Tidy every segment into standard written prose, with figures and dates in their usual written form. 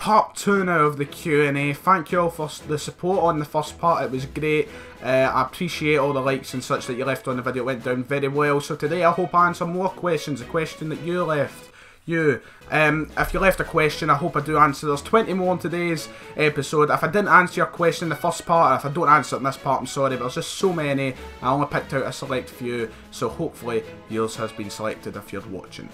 part 2 now of the Q&A. Thank you all for the support on the first part, it was great. I appreciate all the likes and such that you left on the video, it went down very well. So today I hope I answer more questions, a question that you left. If you left a question, I hope I do answer. There's 20 more in today's episode. If I didn't answer your question in the first part, if I don't answer it in this part, I'm sorry, but there's just so many. I only picked out a select few, so hopefully yours has been selected if you're watching.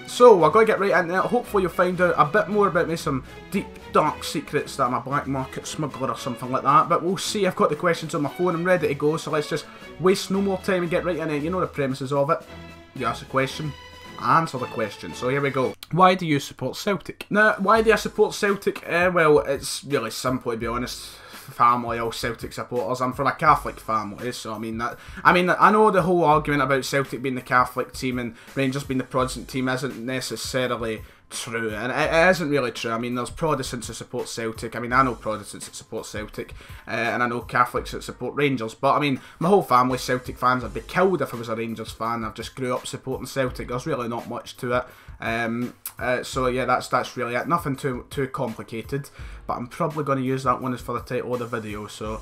So we're going to get right into it. Hopefully you'll find out a bit more about me, some deep, dark secrets that I'm a black market smuggler or something like that. But we'll see. I've got the questions on my phone. I'm ready to go, so let's just waste no more time and get right into it. You know the premises of it. You ask a question, answer the question. So here we go. Why do you support Celtic? Now, why do I support Celtic? Well, it's really simple, to be honest. Family, all Celtic supporters. I'm from a Catholic family, so I know the whole argument about Celtic being the Catholic team and Rangers being the Protestant team isn't necessarily true, and it isn't really true. I mean, there's Protestants that support Celtic. I mean, I know Protestants that support Celtic, and I know Catholics that support Rangers. But I mean, my whole family's Celtic fans. I'd be killed if I was a Rangers fan. I've just grew up supporting Celtic. There's really not much to it. So yeah, that's really it. Nothing too complicated. But I'm probably going to use that one as for the title of the video. So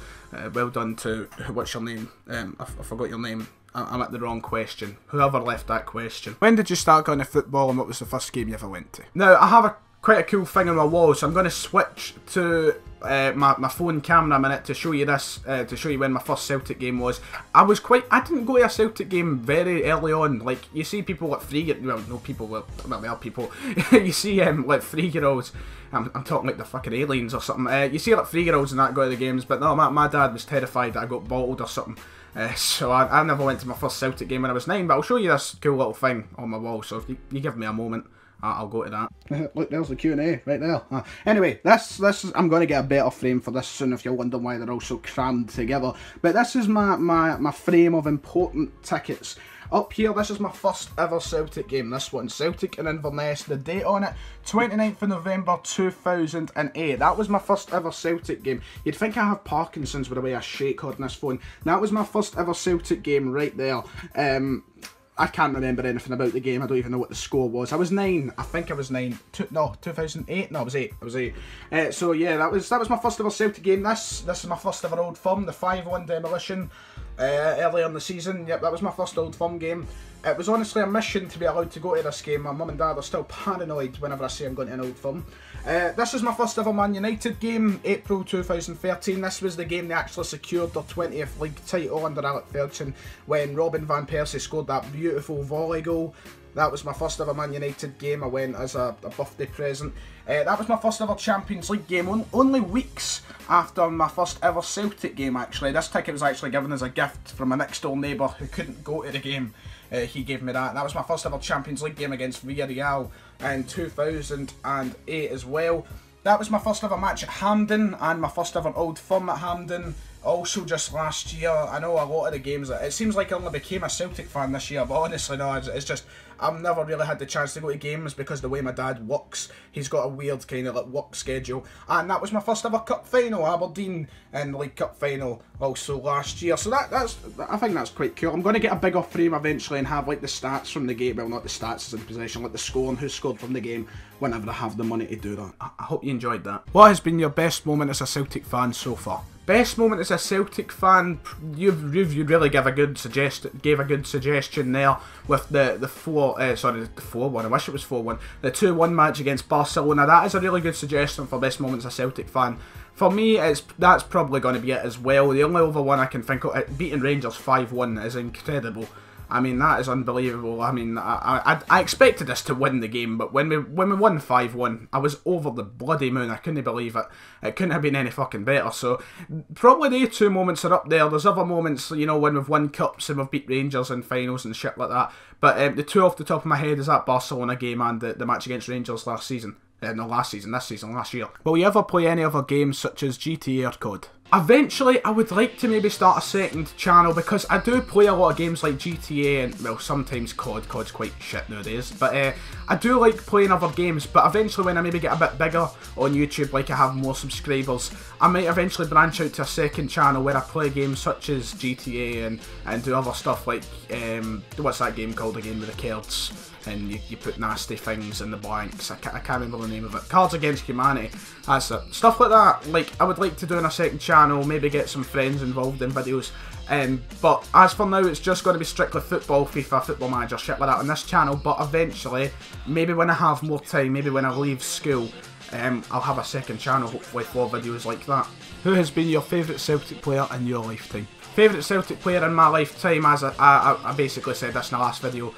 well done to what's your name? I forgot your name. I'm at the wrong question. Whoever left that question. When did you start going to football and what was the first game you ever went to? Now, I have quite a cool thing on my wall, so I'm going to switch to my phone camera a minute to show you this, to show you when my first Celtic game was. I didn't go to a Celtic game very early on. Like, you see people like there are people. You see like 3-year-olds. I'm talking like the fucking aliens or something. You see like 3-year-olds and that go to the games, but no, my dad was terrified that I got bottled or something. So I never went to my first Celtic game when I was 9, but I'll show you this cool little thing on my wall, so if you give me a moment, I'll go to that. Look, there's the Q&A right there. Anyway, this is, I'm going to get a better frame for this soon if you're wondering why they're all so crammed together. But this is my frame of important tickets. Up here, this is my first ever Celtic game. This one, Celtic and Inverness. The date on it, 29th of November 2008. That was my first ever Celtic game. You'd think I have Parkinson's with the way I shake on this phone. That was my first ever Celtic game right there. I can't remember anything about the game. I don't even know what the score was. I was 9. I think I was 9. No, 2008? No, I was 8. I was 8. So yeah, that was my first ever Celtic game. This is my first ever Old Firm, the 5-1 demolition earlier in the season. Yep, that was my first Old Firm game. It was honestly a mission to be allowed to go to this game. My mum and dad are still paranoid whenever I say I'm going to an Old Firm. This is my first ever Man United game, April 2013. This was the game they actually secured their 20th league title under Alex Ferguson when Robin van Persie scored that beautiful volley goal. That was my first ever Man United game. I went as a birthday present. That was my first ever Champions League game, only weeks after my first ever Celtic game actually. This ticket was actually given as a gift from a next door neighbour who couldn't go to the game. He gave me that. That was my first ever Champions League game against Villarreal in 2008 as well. That was my first ever match at Hampden and my first ever Old Firm at Hampden. Also just last year. I know a lot of the games, it seems like I only became a Celtic fan this year, but honestly no, it's just I've never really had the chance to go to games because the way my dad works, he's got a weird kind of like work schedule. And that was my first ever cup final, Aberdeen in the League Cup final also last year. So I think that's quite cool. I'm going to get a bigger frame eventually and have like the stats from the game, well not the stats as in possession, like the score and who scored from the game whenever I have the money to do that. I hope you enjoyed that. What has been your best moment as a Celtic fan so far? Best moment as a Celtic fan, you really gave a good suggestion there with the 4-1. I wish it was 4-1. The 2-1 match against Barcelona. That is a really good suggestion for best moment as a Celtic fan. For me, that's probably going to be it as well. The only other one I can think of, beating Rangers 5-1 is incredible. I mean, that is unbelievable. I mean, I expected us to win the game, but when we won 5-1, I was over the bloody moon. I couldn't believe it. It couldn't have been any fucking better. So, probably the 2 moments are up there. There's other moments, you know, when we've won cups and we've beat Rangers in finals and shit like that. But the 2 off the top of my head is that Barcelona game and the match against Rangers last season. No, last season, this season, last year. Will you ever play any other games such as GTA or COD? Eventually, I would like to maybe start a second channel because I do play a lot of games like GTA and, well, sometimes COD. COD's quite shit nowadays, but I do like playing other games. But eventually, when I maybe get a bit bigger on YouTube, like I have more subscribers, I might eventually branch out to a second channel where I play games such as GTA and do other stuff like, what's that game called again with the cards? And you put nasty things in the blanks. I can't remember the name of it. Cards Against Humanity. That's it. Stuff like that. Like, I would like to do in a second channel. Maybe get some friends involved in videos. But as for now, it's just going to be strictly football, FIFA, Football Manager, shit like that on this channel. But eventually, maybe when I have more time, maybe when I leave school, I'll have a second channel, hopefully, for videos like that. Who has been your favourite Celtic player in your lifetime? Favourite Celtic player in my lifetime, as I basically said this in the last video,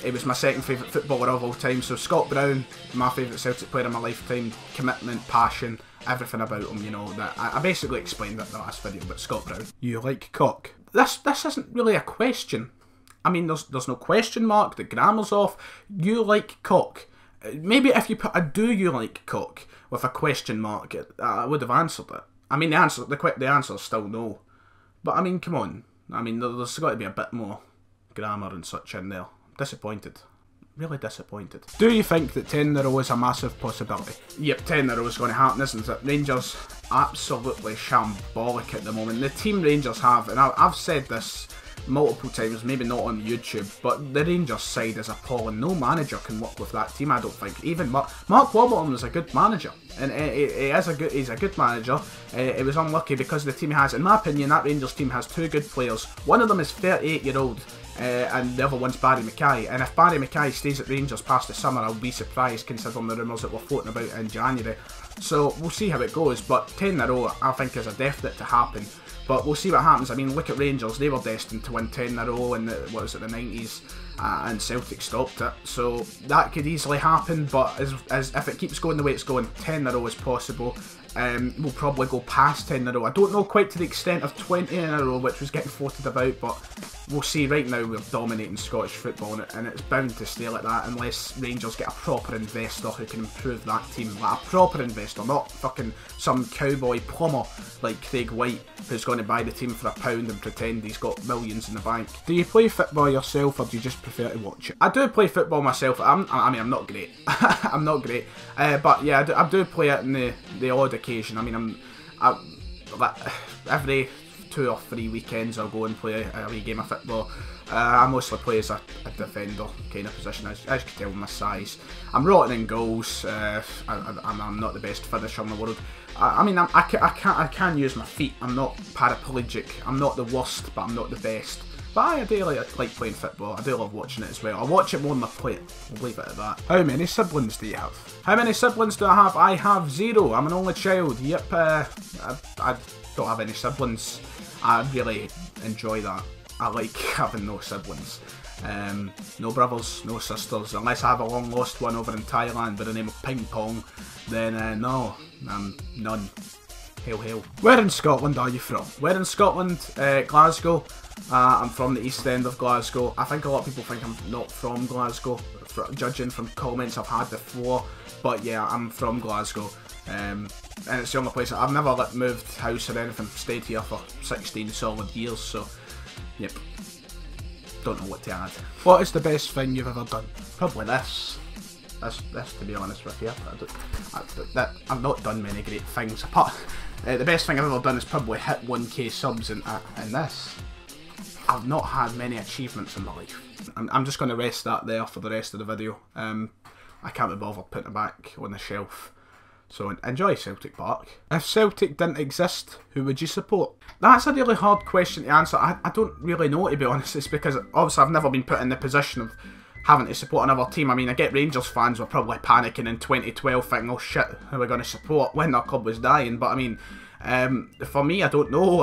it was my second favourite footballer of all time. So Scott Brown, my favourite Celtic player in my lifetime. Commitment, passion, everything about him, you know. That I basically explained it in the last video, but Scott Brown. You like cock? This isn't really a question. I mean, there's no question mark, the grammar's off. You like cock. Maybe if you put a do you like cock with a question mark, I would have answered it. I mean, the answer is still no. But I mean, come on. I mean, there's got to be a bit more grammar and such in there. Disappointed. Really disappointed. Do you think that 10 in a row is a massive possibility? Yep, 10 in a row is going to happen, isn't it? Rangers, absolutely shambolic at the moment. The team Rangers have, and I've said this multiple times, maybe not on YouTube, but the Rangers side is appalling. No manager can work with that team, I don't think. Even Mark Warburton is a good manager, and he's a good manager. It was unlucky because the team he has, in my opinion, that Rangers team has two good players. One of them is 38-year-old, and the other one's Barry Mackay. And if Barry Mackay stays at Rangers past the summer, I'll be surprised considering the rumours that were floating about in January. So we'll see how it goes, but 10 in a row I think is a definite to happen. But we'll see what happens. I mean, look at Rangers, they were destined to win 10 in a row in the, what was it, the 90s, and Celtic stopped it. So that could easily happen, but as if it keeps going the way it's going, 10 in a row is possible. We'll probably go past 10 in a row. I don't know quite to the extent of 20 in a row, which was getting floated about, but we'll see. Right now we're dominating Scottish football, and it's bound to stay like that unless Rangers get a proper investor who can improve that team. Like a proper investor, not fucking some cowboy plumber like Craig White who's going to buy the team for £1 and pretend he's got millions in the bank. Do you play football yourself, or do you just prefer to watch it? I do play football myself. I mean, I'm not great. I'm not great. But yeah, I do play it in the odd occasion. I mean, every 2 or 3 weekends I'll go and play a wee game of football. I mostly play as a defender kind of position, as you can tell with my size. I'm rotten in goals. I'm not the best finisher in the world. I mean, I can use my feet. I'm not paraplegic. I'm not the worst, but I'm not the best. But I do like playing football. I do love watching it as well. I watch it more than I play it. We'll leave it at that. How many siblings do you have? How many siblings do I have? I have 0. I'm an only child. Yep, I don't have any siblings. I really enjoy that. I like having no siblings. No brothers, no sisters. Unless I have a long lost one over in Thailand by the name of Ping Pong, then no, none. Hail, hail. Where in Scotland are you from? Where in Scotland? Glasgow. I'm from the east end of Glasgow. I think a lot of people think I'm not from Glasgow, judging from comments I've had before. But yeah, I'm from Glasgow. And it's the only place I've never moved house or anything. Stayed here for 16 solid years, so yep. Don't know what to add. What is the best thing you've ever done? Probably this. This, to be honest with you. I've not done many great things. Apart, the best thing I've ever done is probably hit 1k subs in this. I've not had many achievements in my life. I'm just going to rest that there for the rest of the video. I can't be bothered putting it back on the shelf. So enjoy Celtic Park. If Celtic didn't exist, who would you support? That's a really hard question to answer. I don't really know, to be honest. It's because obviously I've never been put in the position of having to support another team. I mean, I get Rangers fans were probably panicking in 2012 thinking, oh shit, who are we going to support when their club was dying? But I mean, for me, I don't know.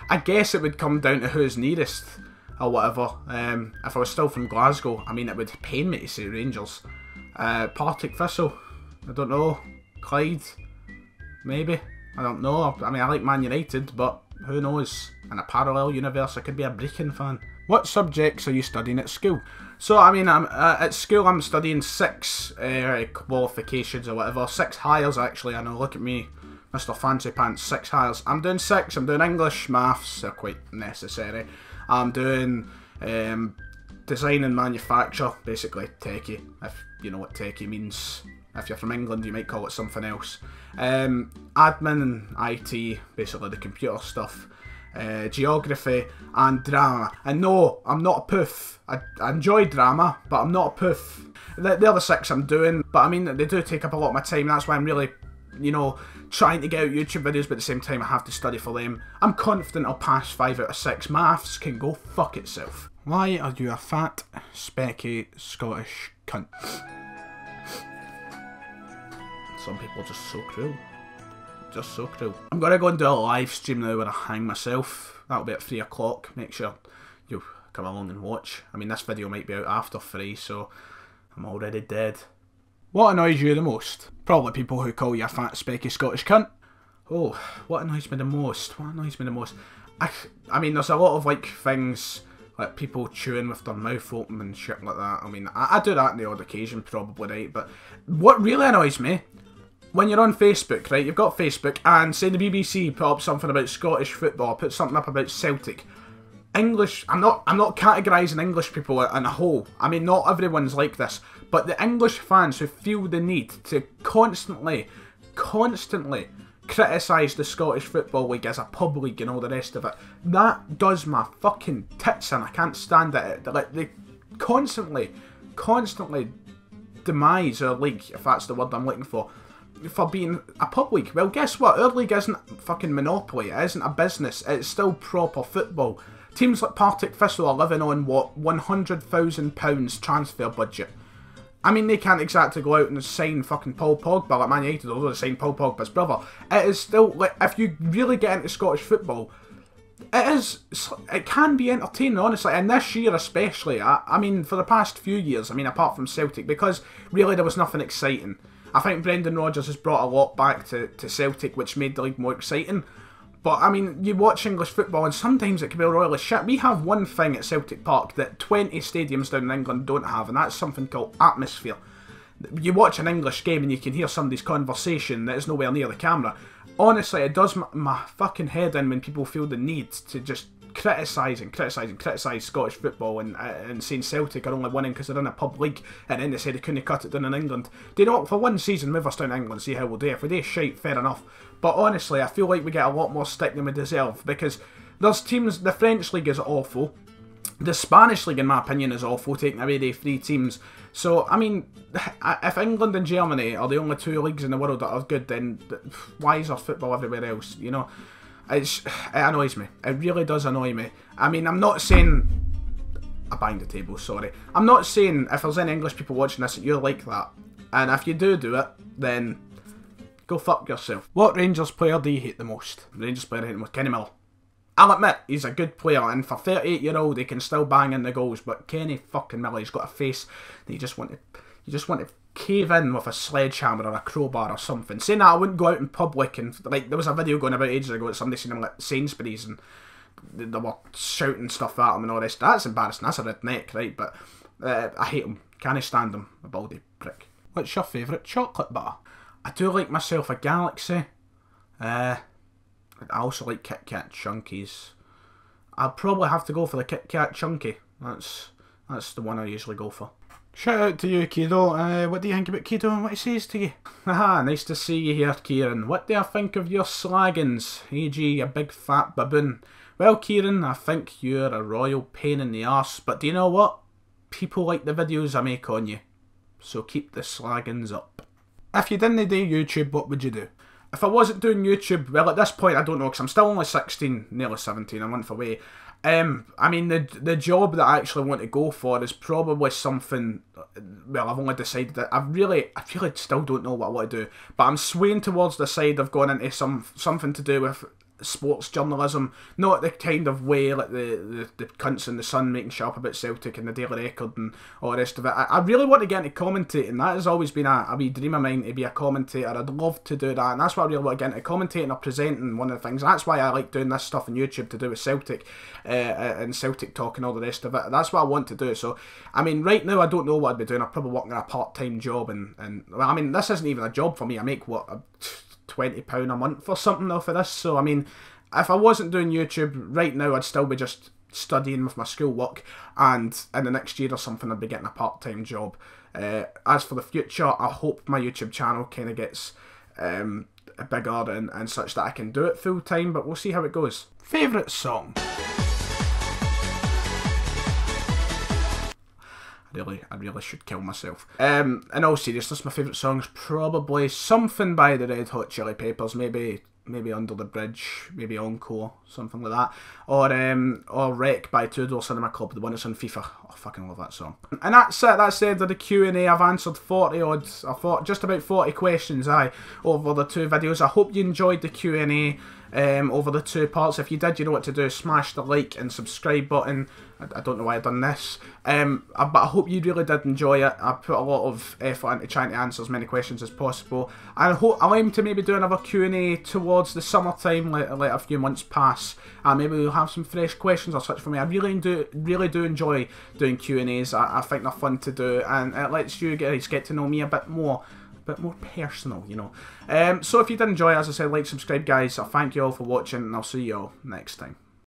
I guess it would come down to who's nearest or whatever. If I was still from Glasgow, I mean, it would pain me to say Rangers. Partick Thistle, I don't know. Clyde, maybe. I don't know. I mean, I like Man United, but who knows? In a parallel universe, I could be a Brecon fan. What subjects are you studying at school? So, I mean, at school I'm studying 6 qualifications or whatever. 6 hires, actually. I know, look at me. Mr. Fancy Pants 6 hires. I'm doing 6. I'm doing English, maths, they're quite necessary. I'm doing design and manufacture, basically techie, if you know what techie means. If you're from England, you might call it something else. Admin and IT, basically the computer stuff. Geography and drama. And no, I'm not a poof. I enjoy drama, but I'm not a poof. They're the 6 I'm doing, but I mean, they do take up a lot of my time. That's why I'm really, you know, trying to get out YouTube videos, but at the same time I have to study for them. I'm confident I'll pass 5 out of 6. Maths can go fuck itself. Why are you a fat, specky Scottish cunt? Some people are just so cruel. Just so cruel. I'm going to go and do a live stream now where I hang myself. That'll be at 3 o'clock. Make sure you come along and watch. I mean, this video might be out after 3, so I'm already dead. What annoys you the most? Probably people who call you a fat, specky Scottish cunt. Oh, what annoys me the most? What annoys me the most? I mean, there's a lot of, like, things, like people chewing with their mouth open and shit like that. I mean, I do that on the odd occasion, probably, right? But what really annoys me, when you're on Facebook, right, you've got Facebook, and say the BBC put up something about Scottish football, put something up about Celtic. English, I'm not categorising English people in a whole. I mean, not everyone's like this, but the English fans who feel the need to constantly criticise the Scottish Football League as a pub league and all the rest of it, that does my fucking tits in. I can't stand it. Like, they constantly demise our league, if that's the word I'm looking for being a pub league. Well, guess what? Our league isn't fucking Monopoly. It isn't a business. It's still proper football. Teams like Partick Thistle are living on, what, £100,000 transfer budget. I mean, they can't exactly go out and sign fucking Paul Pogba like Man United, although they signed Paul Pogba's brother. It is still, like, if you really get into Scottish football, it can be entertaining, honestly, and this year especially. I mean, for the past few years, I mean, apart from Celtic, because really there was nothing exciting. I think Brendan Rodgers has brought a lot back to Celtic, which made the league more exciting. But, I mean, you watch English football and sometimes it can be royally shit. We have one thing at Celtic Park that 20 stadiums down in England don't have, and that's something called atmosphere. You watch an English game and you can hear somebody's conversation that is nowhere near the camera. Honestly, it does my fucking head in when people feel the need to just criticise Scottish football and saying Celtic are only winning because they're in a pub league, and then they say they couldn't cut it down in England. Do you know what? For one season, move us down to England, see how we'll do. If we do shite, fair enough. But honestly, I feel like we get a lot more stick than we deserve, because there's teams, the French league is awful. The Spanish league, in my opinion, is awful, taking away the 3 teams. So, I mean, if England and Germany are the only 2 leagues in the world that are good, then why is there football everywhere else, you know? It annoys me. It really does annoy me. I mean, I'm not saying... I banged the table, sorry. I'm not saying if there's any English people watching this that you're like that. And if you do it, then go fuck yourself. What Rangers player do you hate the most? Rangers player I hate the most? Kenny Miller. I'll admit, he's a good player, and for 38-year-old, he can still bang in the goals, but Kenny fucking Miller, he's got a face that you just want to cave in with a sledgehammer or a crowbar or something. Saying that, I wouldn't go out in public and, like, there was a video going about ages ago that somebody seen him at Sainsbury's and they were shouting stuff at him and all this. That's embarrassing. That's a redneck, right? But I hate him. Can't stand him, a baldy prick. What's your favourite chocolate bar? I do like myself a Galaxy. I also like Kit Kat Chunkies. I'll probably have to go for the Kit Kat Chunky. That's the one I usually go for. Shout out to you, Kido. What do you think about Kido and what he says to you? Haha, nice to see you here, Kieran. What do I think of your slaggins? AG, you big fat baboon. Well, Kieran, I think you're a royal pain in the arse, but do you know what? People like the videos I make on you, so keep the slaggins up. If you didn't do YouTube, what would you do? If I wasn't doing YouTube, well, at this point, I don't know, because I'm still only 16, nearly 17, a month away. I mean, the job that I actually want to go for is probably something, well, I've only decided that I really still don't know what I want to do, but I'm swaying towards the side of going into something to do with sports journalism, not the kind of way like the cunts in the Sun making shit up about Celtic and the Daily Record and all the rest of it. I really want to get into commentating. That has always been a wee dream of mine, to be a commentator. I'd love to do that, and that's why I really want to get into commentating or presenting, one of the things. That's why I like doing this stuff on YouTube to do with Celtic and Celtic talk and all the rest of it. That's what I want to do. So, I mean, right now I don't know what I'd be doing. I'm probably working a part-time job, and well, I mean, this isn't even a job for me. I make what, £20 a month or something though for this. So I mean, if I wasn't doing YouTube right now, I'd still be just studying with my schoolwork, and in the next year or something I'd be getting a part-time job. As for the future, I hope my YouTube channel kind of gets bigger and such that I can do it full time, but we'll see how it goes. Favourite song? I really should kill myself. In all seriousness, my favourite song is probably something by the Red Hot Chili Peppers, maybe Under the Bridge, maybe Encore, something like that, or Wreck by Two Door Cinema Club, the one that's on FIFA. Oh, I fucking love that song. And that's it. That's the end of the Q&A. I've answered 40 odd, I thought just about 40 questions, over the 2 videos. I hope you enjoyed the Q&A over the 2 parts. If you did, you know what to do. Smash the like and subscribe button. I don't know why I've done this, but I hope you really did enjoy it. I put a lot of effort into trying to answer as many questions as possible, and I'll aim to maybe do another Q&A towards the summertime, let a few months pass, and maybe we'll have some fresh questions or such for me. I really do enjoy doing Q&As. I think they're fun to do, and it lets you guys get to know me a bit more personal, you know. So if you did enjoy, as I said, like, subscribe, guys. I thank you all for watching, and I'll see you all next time.